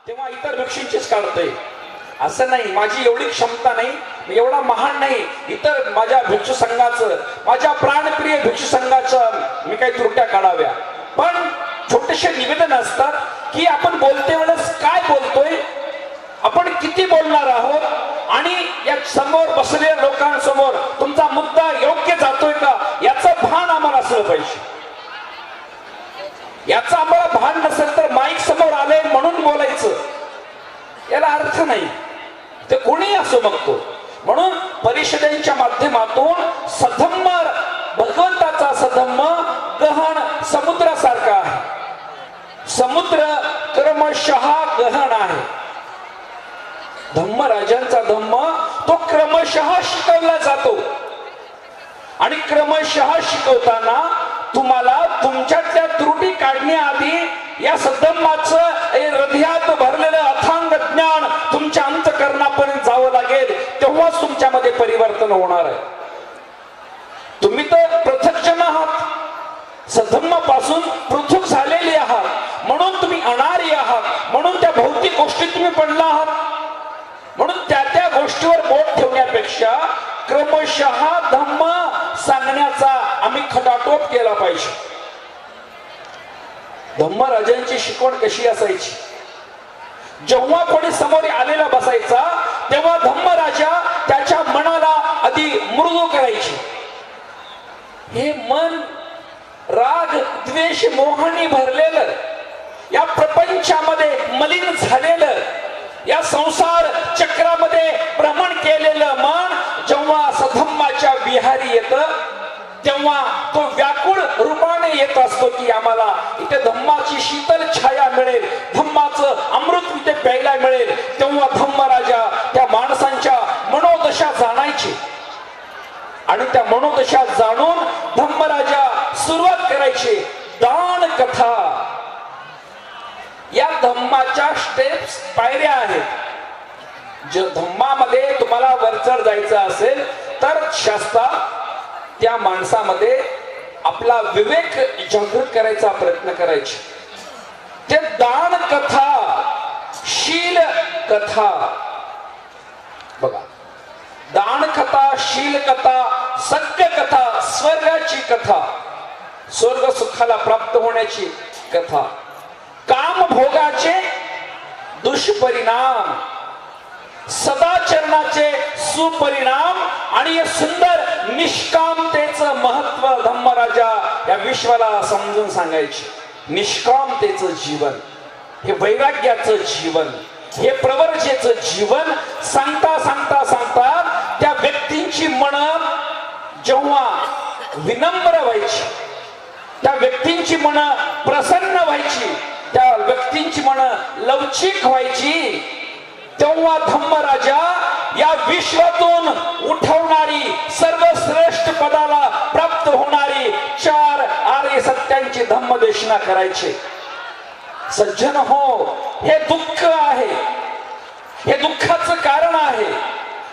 तेव्हा इतर भिक्षूंचीच काढतोय असं नाही. माझी एवढी क्षमता नाही, मी एवढा महान नाही. इतर माझ्या भिक्षू संघाचं, माझ्या प्राणप्रिय भिक्षू संघाचं मी काही त्रुट्या काढाव्या. पण छोटेसे निवेदन असतात की आपण बोलते वेळेस काय बोलतोय, आपण किती बोलणार आहोत आणि या समोर बसलेल्या लोकांसमोर तुमचा मुद्दा योग्य जातोय का याचं भान आम्हाला असलं पाहिजे. याचा आम्हाला भान नसेल तर माईक समोर आले म्हणून बोलायचं याला अर्थ नाही. ते कोणी असो मग तो. म्हणून परिषदेच्या माध्यमातून सधम्म, भगवंताचा सधम्म गहन समुद्रासारखा आहे. समुद्र क्रमशः गहन आहे. धम्मराजांचा धम्म तो क्रमशः शिकवला जातो आणि क्रमशः शिकवताना तुम्हाला तुमच्यातल्या त्रुटी काढण्याआधी या सद्धम्माचं हृदयात भरलेलं अथांग ज्ञान तुमच्या अंतःकरणापर्यंत जावं लागेल. तेव्हाच तुमच्यामध्ये परिवर्तन होणार आहे. तुम्ही तर पृथक्जन आहात, सद्धम्मापासून पृथक झालेले आहात, म्हणून तुम्ही अनारी आहात, म्हणून त्या भौतिक गोष्टीत तुम्ही पडला आहात. म्हणून त्या त्या गोष्टीवर बोट ठेवण्यापेक्षा क्रमशः धम्म सांगण्याचा आम्ही खटाटोप केला पाहिजे. धम्मराजांची शिकवण कशी असायची, जेव्हा कोणी समोर आलेला बसायचा तेव्हा धम्मराजा त्याच्या मनाला आधी मृदू करायची. हे मन राग द्वेष मोहाने भरलेलं, या प्रपंचामध्ये मलिन झालेलं, या संसार चक्रामध्ये भ्रमण केलेलं मन जेव्हा सधम्माच्या विहारी येतं तेव्हा तो व्याकुळ रूपाने येत असतो की आम्हाला इथे धम्माची शीतल छाया मिळेल, धम्माचं अमृत इथे प्यायला मिळेल. तेव्हा धम्मराजा त्या माणसांच्या मनोदशा जाणायची आणि त्या मनोदशा जाणून धम्मराजा सुरुवात करायची. दान कथा या धम्माच्या स्टेप्स, पायऱ्या आहेत. जे धम्मामध्ये तुम्हाला वरचढ जायचं असेल तर शास्त्रा त्या माणसामध्ये आपला विवेक जागृत करायचा प्रयत्न करायचे. ते दान कथा, शील कथा बघा. दान कथा, शील कथा, सत्य कथा, स्वर्गाची कथा, स्वर्ग सुखाला प्राप्त होण्याची कथा, काम भोगाचे दुष्परिणाम, सदाचरणाचे सुपरिणाम आणि सुंदर निष्कामतेचं महत्व धम्मराजा या विश्वाला समजून सांगायचे. निष्कामतेचं जीवन, हे वैराग्याचं जीवन, हे प्रवर्जेचं जीवन सांगता सांगता सांगता त्या व्यक्तींची मन जेव्हा विनम्र व्हायची, त्या व्यक्तींची मन प्रसन्न व्हायची, त्या व्यक्तींची मन लवचिक व्हायची, तेव्हा धम्मराजा या विश्वातून उठवणारी सर्वश्रेष्ठ पदाला प्राप्त होणारी 4 आर्य सत्यांची धम्मदेशना करायचे. सज्जन हो, हे दुःख आहे, हे दुःखाचं कारण आहे,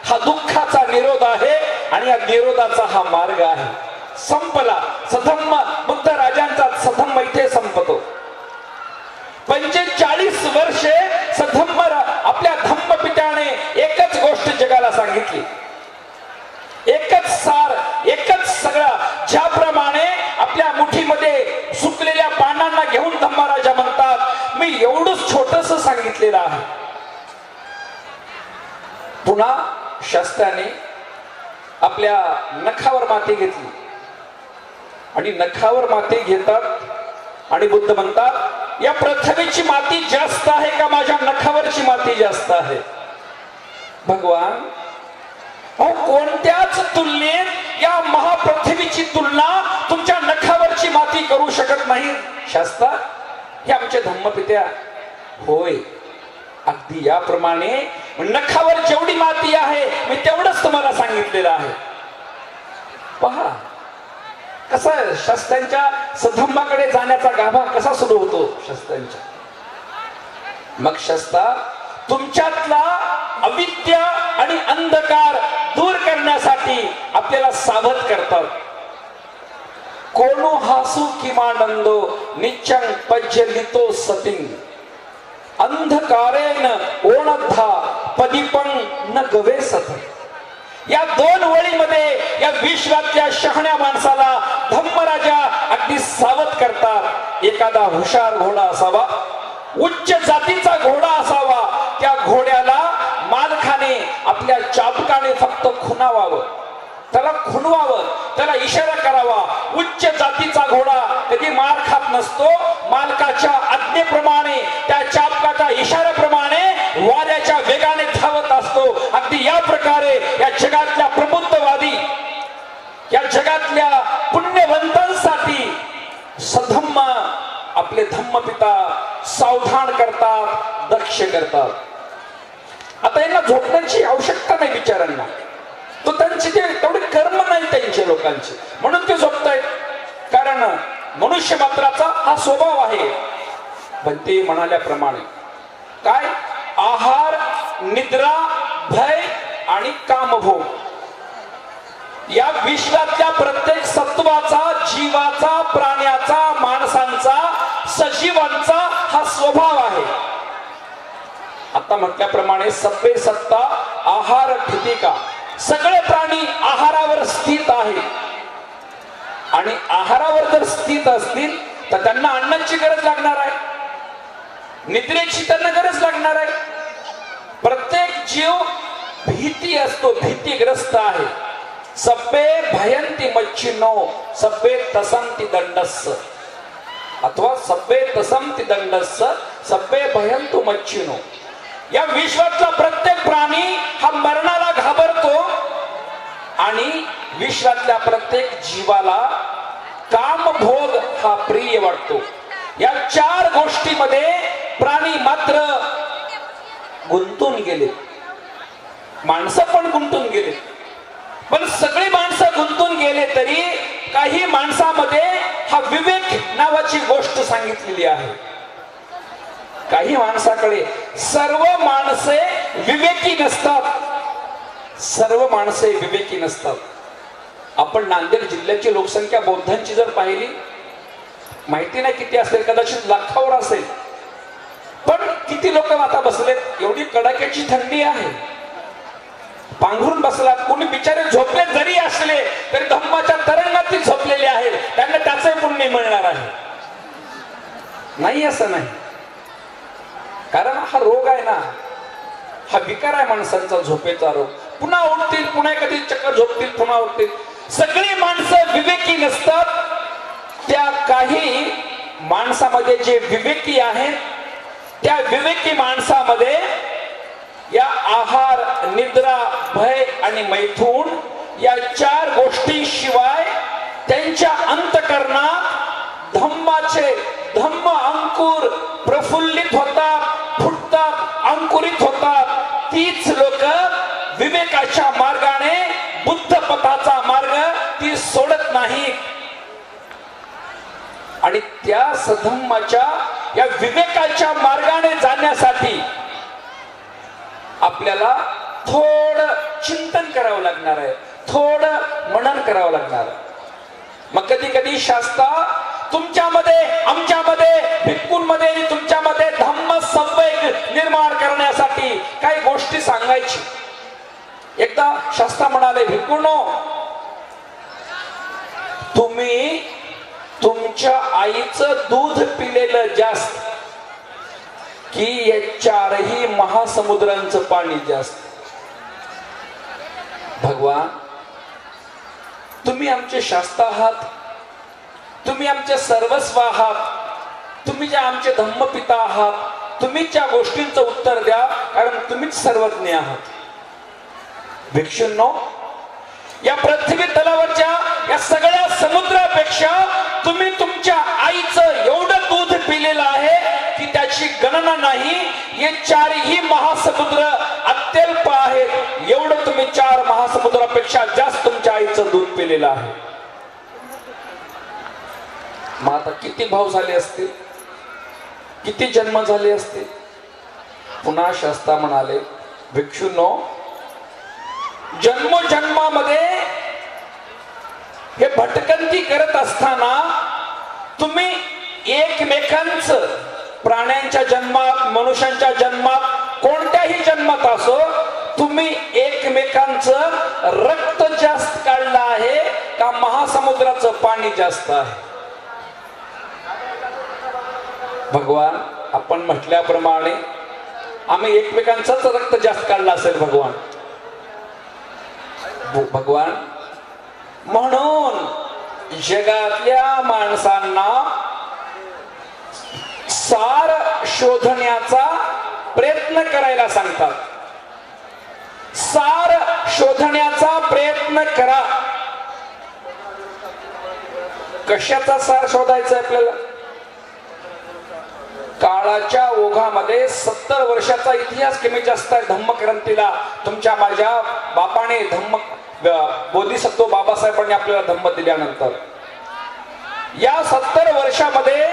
हा दुःखाचा निरोध आहे आणि या निरोधाचा हा मार्ग आहे. संपला सधम्म, बुद्ध राजांचा सधम्म इथे संपतो. 45 वर्षे सधम्म आपल्या धम्मपित्याने एकच गोष्ट जगाला सांगितली, एकच सार, एकच सगळा. ज्याप्रमाणे आपल्या मुठीमध्ये सुकलेल्या पानांना घेऊन धम्मराजा म्हणतात मी एवढंच छोटस सांगितलेलं आहे. पुन्हा शास्त्राने आपल्या नखावर माती घेतली आणि नखावर माती घेतात आणि बुद्ध म्हणतात या पृथ्वीची माती जास्त आहे का माझ्या नखावरची माती जास्त आहे. भगवान कोणत्याच तुलनेत या महापृथ्वीची तुलना तुमच्या नखावरची माती करू शकत नाही. शास्त्रा हे आमचे धम्मपित्या होय, अगदी याप्रमाणे नखावर जेवढी माती आहे मी तेवढंच तुम्हाला सांगितलेलं आहे. पहा कसा शास्त्रांच्या सधम्माकडे जाण्याचा गाभा कसा सुरू होतो शास्त्रांच्या. मग शास्त्रा तुमच्यातला अविद्या आणि अंधकार दूर करण्यासाठी आपल्याला सावध करतात. कोनो हासू किमानंदो निच्चंग पज्यलितो सतिंग. अंधकारेन ओणद्धा पदीपण न गवे सत. या दोन वळीमध्ये या विश्वातल्या शहाण्या माणसाला धम्मराजा अगदी सावध करतात. एखादा हुशार घोडा असावा, उच्च जातीचा घोडा असावा, त्या घोड्याला मालकाने आपल्या चाबकाने फक्त खुणावावं, त्याला खुणवावं, त्याला इशारा करावा. उच्च जातीचा घोडा कधी मार खात नसतो. मालकाच्या आज्ञेप्रमाणे, त्या चाबकाच्या इशाऱ्याप्रमाणे वाऱ्याच्या वेगाने धावत असतो. अगदी या प्रकारे या जगातल्या प्रबुद्धवादी, या जगातल्या पुण्यवंतांसाठी सधम्म आपले धम्मपिता सावधान करतात, दक्ष करतात. आता यांना झोपण्याची आवश्यकता नाही बिचारांना, तो त्यांचे तेवढे कर्म नाही त्यांचे लोकांचे, म्हणून ते झोपतायत. कारण मनुष्य मात्राचा हा स्वभाव आहे. पण ते म्हणाल्याप्रमाणे काय, आहार, निद्रा, भय आणि कामभोग या विश्वातल्या प्रत्येक सत्वाचा, जीवाचा, प्राण्याचा, माणसांचा, सजीवांचा हा स्वभाव आहे. आता म्हटल्याप्रमाणे सत्वे सत्ता आहार ठितिका, सगळे प्राणी आहारावर स्थित आहे. आणि आहारावर जर स्थित असतील तर त्यांना अन्नाची गरज लागणार आहे, निद्रेची त्यांना गरज लागणार आहे. प्रत्येक जीव भीती असतो, भीतीग्रस्त आहे. सब्बे भयंती मच्छिनो सब्बे तसंती दंडस्स, अथवा सब्बे तसंती दंडस्स सब्बे भयंतु मच्छिनो. या विश्वातला प्रत्येक प्राणी हा मरणाला घाबरतो आणि विश्वातल्या प्रत्येक जीवाला कामभोग हा प्रिय वाटतो. या चार गोष्टीमध्ये प्राणी मात्र गुंतून गेले, माणसं पण गुंतून गेले. पण सगळी माणसं गुंतून गेले तरी काही माणसामध्ये हा विवेक नावाची गोष्ट सांगितलेली आहे. काही माणसाकडे, सर्व माणसे विवेकी नसतात, सर्व माणसे विवेकी नसतात. आपण नांदेड जिल्ह्याची लोकसंख्या बौद्धांची जर पाहिली, माहिती नाही किती असेल, कदाचित लाखावर असेल. पण किती लोक आता बसलेत, एवढी कडाक्याची थंडी आहे, पांघरून बसलात. कोणी बिचारे झोपले जरी असले तरी धम्माच्या तरंगात झोपलेले आहेत, त्यांना त्याचे पुण्य मिळणार आहे. नाही असं नाही, कारण हा रोग आहे ना, हा विकार आहे माणसांचा, झोपेचा रोग. पुन्हा उठतील, पुन्हा कधी चक्कर झोपतील, पुन्हा उठतील. सगळी माणसं विवेकी नसतात. त्या काही माणसामध्ये जे विवेकी आहेत, त्या विवेकी माणसामध्ये या आहार, निद्रा, भय आणि मैथून या चार गोष्टीशिवाय त्यांच्या अंतःकरणात धम्माचे धम्म अंकुर प्रफुल्लित होतात, फुटतात, अंकुरित होतात. तीच लोक विवेकाच्या मार्गाने, बुद्ध पथाचा मार्ग ती सोडत नाहीत. आणि त्या सधम्माच्या, या विवेकाच्या मार्गाने जाण्यासाठी आपल्याला थोडं चिंतन करावं लागणार आहे, थोडं मनन करावं लागणार आहे. मग कधी कधी शास्त्रा तुमच्यामध्ये, आमच्यामध्ये, भिक्खूंमध्ये आणि तुमच्यामध्ये धम्म संवेग निर्माण करण्यासाठी काही गोष्टी सांगायची. एकदा शास्त्रा म्हणाले, भिक्खूंनो, तुम्ही तुमच्या आईचं दूध पिलेलं जास्त की या चारही महासमुद्रांचं पाणी जास्त. भगवान, तुम्ही आमचे शास्त्र आहात, तुम्ही आमचे सर्वस्व आहात, तुम्ही जे आमचे धम्मपिता आहात, तुम्ही त्या गोष्टींचं उत्तर द्या, कारण तुम्हीच सर्वज्ञ आहात. भिक्षूंनो, या पृथ्वी तलावरच्या या सगळ्या समुद्रापेक्षा तुम्ही तुमच्या आईचं एवढं दूध पिलेलं आहे की त्याची गणना नाही. हे चारही महासमुद्र अत्यल्प आहेत, एवढं तुम्ही चार महासमुद्रापेक्षा जास्त तुमच्या आईचं दूध पिलेलं आहे. मग आता किती भाव झाले असतील, किती जन्म झाले असतील. पुन्हा शास्त्रा म्हणाले, भिक्षूंनो, जन्मोजन्मामध्ये हे भटकंती करत असताना तुम्ही एकमेकांचं प्राण्यांच्या जन्मात, मनुष्यांच्या जन्मात, कोणत्याही जन्मात असो, तुम्ही एकमेकांचं रक्त जास्त काढलं आहे का महासमुद्राचं पाणी जास्त आहे? भगवान, आपण म्हटल्याप्रमाणे आम्ही एकमेकांचंच रक्त जास्त काढलं असेल भगवान. भगवान, म्हणून जगातल्या माणसांना सार शोधण्याचा प्रयत्न करायला सांगतात. सार शोधण्याचा प्रयत्न करा. कशाचा सार शोधायचा आपल्याला? काळाच्या ओघामध्ये 70 वर्षाचा इतिहास कमी जास्त आहे. धम्मक्रांतीला तुमच्या माझ्या बापाने धम्म बोधिसत्व बाबासाहेबांनी आपल्याला धम्म दिल्यानंतर या 70 वर्षामध्ये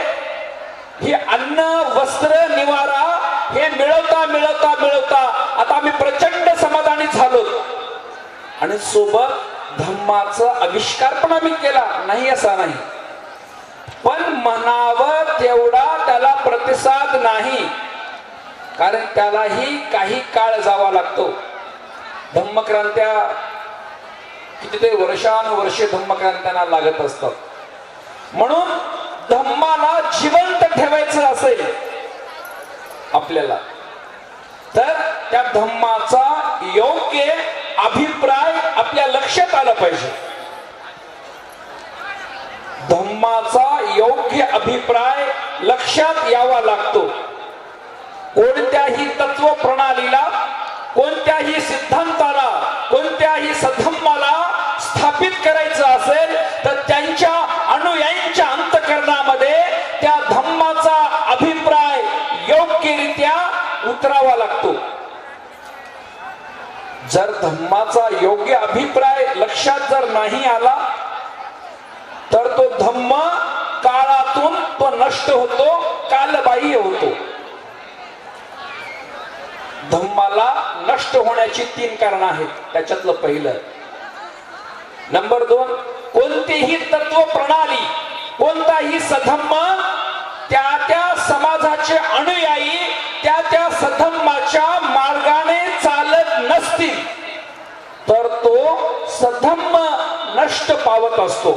हे अन्न, वस्त्र, निवारा हे मिळवता मिळवता मिळवता आता आम्ही प्रचंड समाधानी झालो आणि सोबत धम्माचा आविष्कार पण आम्ही केला नाही असा नाही, पण म्हणावं तेवढा त्याला प्रतिसाद नाही, कारण त्यालाही काही काळ जावा लागतो. धम्मक्रांत्या कितीतरी वर्षानुवर्षे धम्मक्रांत्यांना लागत असतात. म्हणून धम्माला जिवंत ठेवायचं असेल आपल्याला तर त्या धम्माचा योग्य अभिप्राय आपल्या लक्षात आला पाहिजे. धम्माचा योग्य अभिप्राय लक्षात यावा लागतो. कोणत्याही तत्व प्रणालीला, कोणत्याही सिद्धांताला, कोणत्याही सधम्माला स्थापित करायचं असेल तर त्यांच्या अनुयायींच्या अंतःकरणामध्ये त्या धम्माचा अभिप्राय योग्यरित्या उतरावा लागतो. जर धम्माचा योग्य अभिप्राय लक्षात जर नाही आला तर तो धम्म काळातून तो नष्ट होतो, कालबाह्य होतो. धम्माला नष्ट होण्याची 3 कारणं आहेत. त्याच्यातलं पहिलं, नंबर 2, कोणतीही तत्व प्रणाली, कोणताही सधम्म त्या त्या समाजाचे अनुयायी त्या त्या सधम्माच्या मार्गाने चालत नसतील तर तो सधम्म नष्ट पावत असतो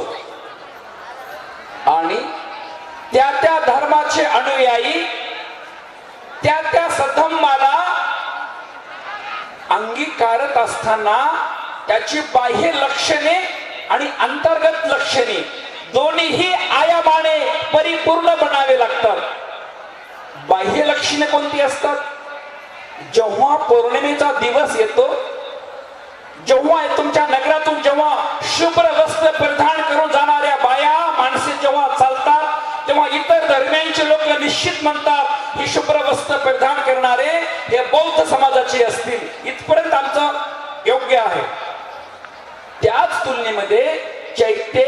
आणि त्या त्या धर्माचे अनुयायी त्या त्या सधम्माला अंगीकारत असताना त्याची बाह्य लक्षणे आणि अंतर्गत लक्षणे दोन्हीही आयामाने परिपूर्ण बनावे लागतात. बाह्य लक्षणे कोणती असतात? जेव्हा पौर्णिमेचा दिवस येतो, जेव्हा तुमच्या नगरातून जेव्हा शुभ्र वस्त्र परिधान करून जाणाऱ्या बाया माणसे जेव्हा चालतात तेव्हा इतर धर्मियांचे लोक निश्चित म्हणतात ही शुभ्र वस्त्र परिधान करणारे हे बौद्ध समाजाचे असतील, इथपर्यंत आमचं योग्य आहे. त्याच तुलनेमध्ये चैत्य,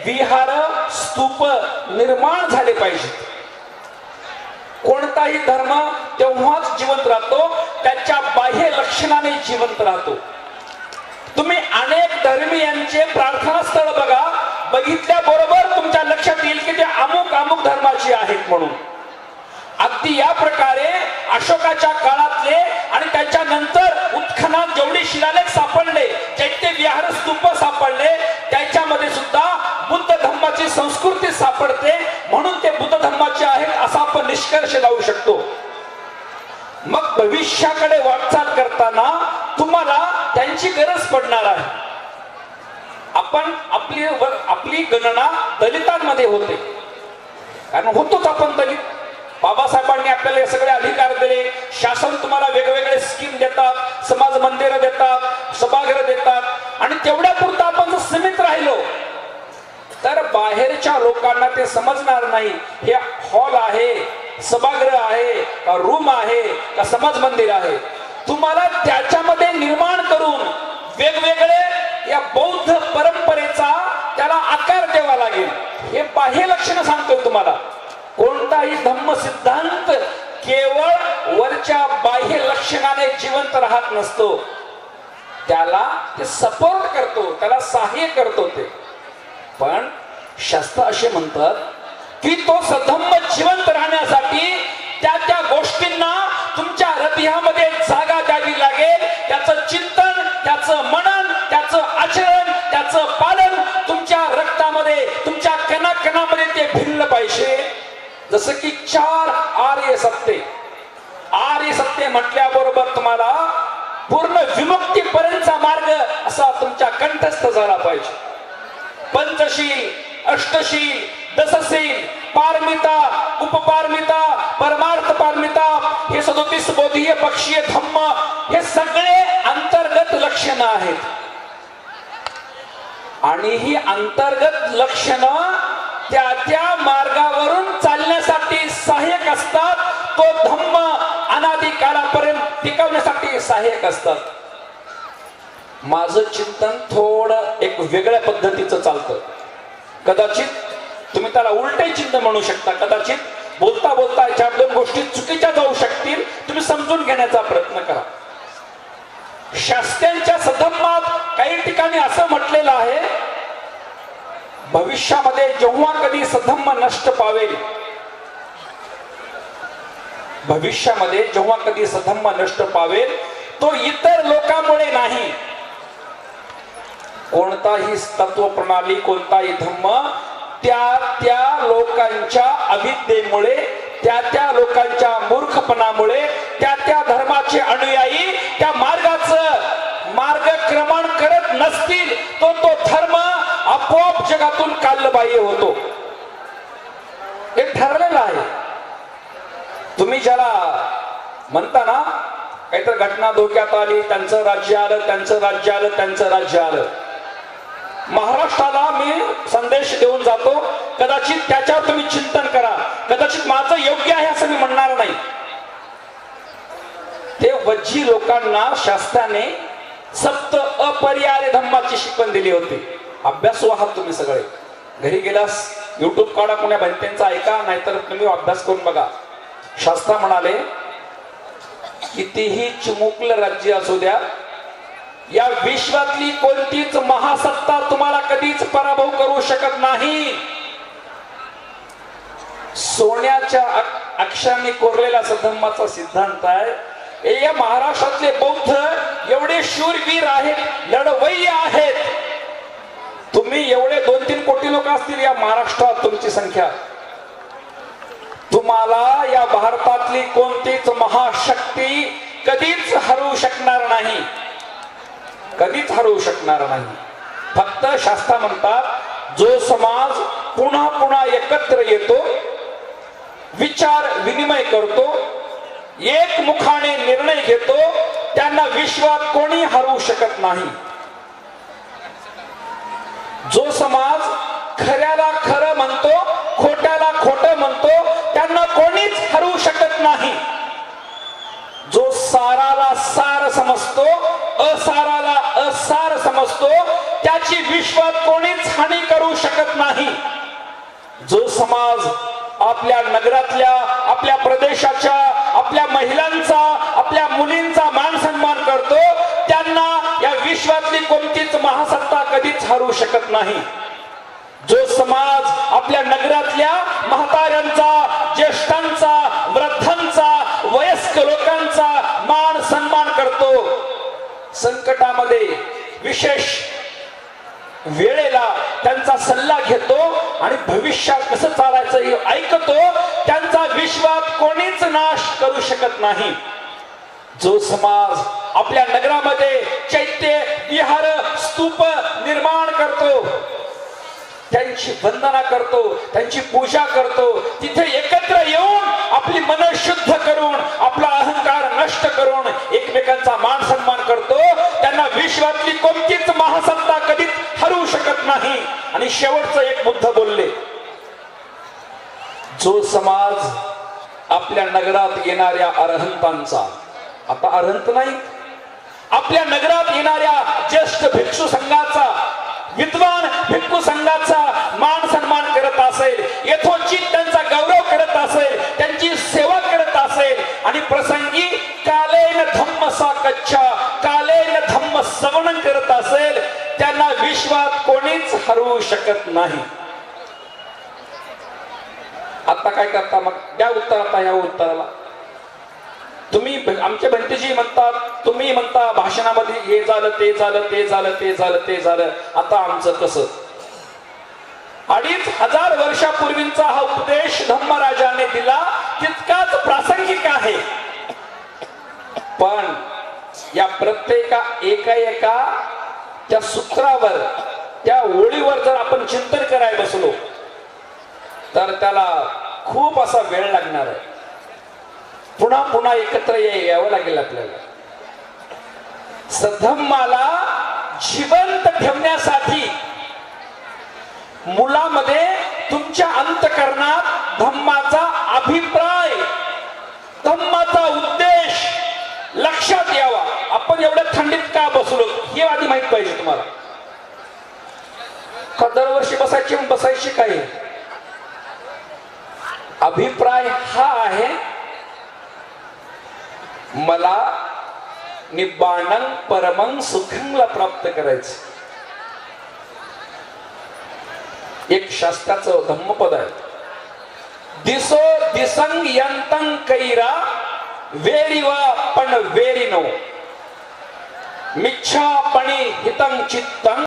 विहार, स्तूप निर्माण झाले पाहिजेत. कोणताही धर्म तेव्हाच जिवंत राहतो त्याच्या बाह्य लक्षणाने जिवंत राहतो. तुम्ही अनेक धर्मीयांचे प्रार्थना स्थळ बघा, बघितल्याबरोबर तुमच्या लक्षात येईल की ते अमुक अमुक धर्माचे आहेत म्हणून. अगदी या प्रकारे अशोकाच्या काळातले आणि त्याच्यानंतर उत्खनात जेवढे शिलालेख सापडले, चैत्य, विहार, स्तूप सापडले, त्याच्यामध्ये सुद्धा बुद्ध धम्माची संस्कृती सापडते. म्हणून ते बुद्ध धम्माचे आहेत असा आपण निष्कर्ष लावू शकतो. मग भविष्याकडे वाटचाल करताना तुम्हाला त्यांची गरज पडणार आहे. आपण आपली गणना दलितांमध्ये होते, कारण होतोच आपण दलित. बाबासाहेबांनी आपल्याला हे सगळे अधिकार दिले. शासन तुम्हाला वेगवेगळे स्कीम देतात, समाज मंदिरं देतात, सभागृह देतात आणि तेवढ्या पुरतं आपण जर सीमित राहिलो तर बाहेरच्या लोकांना ते समजणार नाही हे हॉल आहे, सभागृह आहे का रूम आहे का समाज मंदिर आहे. तुम्हाला त्याच्यामध्ये निर्माण करून वेगवेगळे या बौद्ध परंपरेचा त्याला आकार द्यावा लागेल. हे बाह्य लक्षण सांगतोय तुम्हाला. कोणताही धम्म सिद्धांत केवळ वरच्या बाह्य लक्षणाने जिवंत राहत नसतो, त्याला ते सपोर्ट करतो, त्याला सहाय्य करतो. ते पण शास्त्र असे म्हणतात की तो सधम्म जिवंत राहण्यासाठी त्या गोष्टींना तुमच्या हृदयामध्ये जागा द्यावी लागेल. त्याचं चिंतन, त्याचं मनन, त्याचं आचरण, त्याचं पालन तुमच्या रक्तामध्ये, तुमच्या कणाकणामध्ये ते भिनलं पाहिजे. जसं की 4 आर्य सत्य. आर्य सत्य म्हटल्याबरोबर तुम्हाला पूर्ण विमुक्तीपर्यंतचा मार्ग असा तुमच्या कंठस्थ झाला पाहिजे. पंचशील, अष्टशील, दशशील, पारमिता, उपपारमिता, परमार्थ पारमिता, हे 37 बोधीय पक्षीय धम्म, हे सगळे अंतर्गत लक्षणं आहेत. आणि ही अंतर्गत लक्षणं त्या मार्गावरून चालण्यासाठी सहाय्यक असतात. तो धम्म अनादी काळापर्यंत टिकवण्यासाठी सहाय्यक असतात. माझं चिंतन थोडं एक वेगळ्या पद्धतीचं चालतं. कदाचित तुम्ही त्याला उलटे चिंतन म्हणू शकता. कदाचित बोलता बोलता 4-2 गोष्टी चुकीच्या जाऊ शकतील. तुम्ही समजून घेण्याचा प्रयत्न करा. शास्त्यांच्या सधम्मात काही ठिकाणी असं म्हटलेलं आहे, भविष्यामध्ये जेव्हा कधी सधम्म नष्ट पावेल, भविष्यामध्ये जेव्हा कधी सधम्म नष्ट पावेल, तो इतर लोकांमुळे नाही. कोणताही तत्व प्रणाली, कोणताही धम्म त्या लोकांच्या अविद्येमुळे, त्या लोकांच्या मूर्खपणामुळे, त्या धर्माचे अनुयायी त्या मार्गाचं मार्गक्रमण करत नसतील, तो धर्म आपोआप जगातून कालबाह्य होतो. हे ठरलेलं आहे. तुम्ही ज्याला म्हणता ना, काहीतरी घटना धोक्यात आली, त्यांचं राज्य आलं, त्यांचं राज्य आलं, त्यांचं राज्य आलं. महाराष्ट्राला मी संदेश देऊन जातो, कदाचित त्याच्यावर तुम्ही चिंतन करा. कदाचित माझं योग्य आहे असं मी म्हणणार नाही. ते वज्जी लोकांना शास्त्राने सप्त अपरिहार्य धम्माची शिकवण दिली होती. अभ्यासू आहात तुम्ही सगळे. घरी गेलास युट्यूब काढा, कोण्या भंतेंचा ऐका, नाहीतर तुम्ही अभ्यास करून बघा. शास्त्र म्हणाले, कितीही चिमुकलं राज्य असू द्या, या विश्वातली कोणतीच महासत्ता तुम्हाला कधीच पराभव करू शकत नाही. सोन्याच्या अक्षरांनी कोरलेला सधम्माचा सिद्धांत आहे. या महाराष्ट्रातले बौद्ध एवढे शूरवीर आहेत, लढवय्ये आहेत. तुम्ही एवढे 2-3 कोटी लोक असतील या महाराष्ट्रात तुमची संख्या. तुम्हाला या भारतातली कोणतीच महाशक्ती कधीच हरवू शकणार नाही, कधीच हरवू शकणार नाही. फक्त शास्त्र म्हणतात, जो समाज पुन्हा पुन्हा एकत्र येतो, विचार विनिमय करतो, एक मुखाने निर्णय घेतो, त्यांना विश्वात कोणी हरवू शकत नाही. जो समाज खऱ्याला खरं म्हणतो, खोट्याला खोटं म्हणतो, त्यांना कोणीच हरवू शकत नाही. जो साराला सार समजतो, असाराला असार समजतो, त्याची विश्वात कोणीच हानी करू शकत नाही. जो समाज आपल्या नगरातल्या, आपल्या प्रदेशाच्या, आपल्या महिलांचा, आपल्या मुलींचा मान सन्मान करतो, त्यांना या विश्वातली कोणतीच महासत्ता कधीच हरवू शकत नाही. जो समाज आपल्या नगरातल्या म्हाताऱ्यांचा, ज्येष्ठांचा, वृद्धांचा, वयस्क लोकांचा मान सन्मान करतो, संकटामध्ये विशेष वेळेला त्यांचा सल्ला घेतो आणि भविष्यात कसं चालायचं हे ऐकतो, त्यांचा विश्वात कोणीच नाश करू शकत नाही. जो समाज आपल्या नगरामध्ये चैत्य, विहार, स्तूप निर्माण करतो, त्यांची वंदना करतो, त्यांची पूजा करतो, तिथे एकत्र येऊन आपली मन शुद्ध करून, आपला अहंकार नष्ट करून एकमेकांचा मान सन्मान करतो, त्यांना विश्वातली कोणतीच महासत्ता कधीच हरवू शकत नाही. आणि शेवटचं एक बुद्ध बोलले, जो समाज आपल्या नगरात येणाऱ्या अरहंतांचा, आता अरहंत नाही, आपल्या नगरात येणाऱ्या ज्येष्ठ भिक्षू संघाचा, विद्वान भिक्खू संघाचा मान सन्मान करत असेल, यथोचित त्यांचा गौरव करत असेल, त्यांची सेवा करत असेल आणि प्रसंगी कालेन धम्म साकच्छा, कालेन धम्म श्रवण करत असेल, त्यांना विश्वात कोणीच हरवू शकत नाही. आता काय करता मग? द्या उत्तर आता या उत्तराला. तुम्ही आमच्या भंतेजी म्हणतात, तुम्ही म्हणता भाषणामध्ये हे झालं ते झालं ते झालं ते झालं ते झालं, आता आमचं कसं? 2500 वर्षापूर्वीचा हा उपदेश धम्मराजाने दिला तितकाच प्रासंगिक आहे. पण या प्रत्येका एका त्या सूत्रावर, त्या ओळीवर जर आपण चिंतन करायला बसलो तर त्याला खूप असा वेळ लागणार आहे. पुन्हा पुन्हा एकत्र यावं लागेल आपल्याला. सधम्माला जिवंत ठेवण्यासाठी मुलामध्ये तुमच्या अंतःकरणात धम्माचा अभिप्राय, धम्माचा उद्देश लक्षात यावा. आपण एवढ्या थंडीत का बसलो हे आधी माहित पाहिजे तुम्हाला. का दरवर्षी बसायची काय? अभिप्राय हा आहे, मला निब्बाणं परमं सुखंला प्राप्त करायचं. एक शास्त्राचं धम्मपद आहे, दिसो दिसंग यंतं कैरा वेरीवा पण वेरी नो मिच्छा पणी हितं चित्तं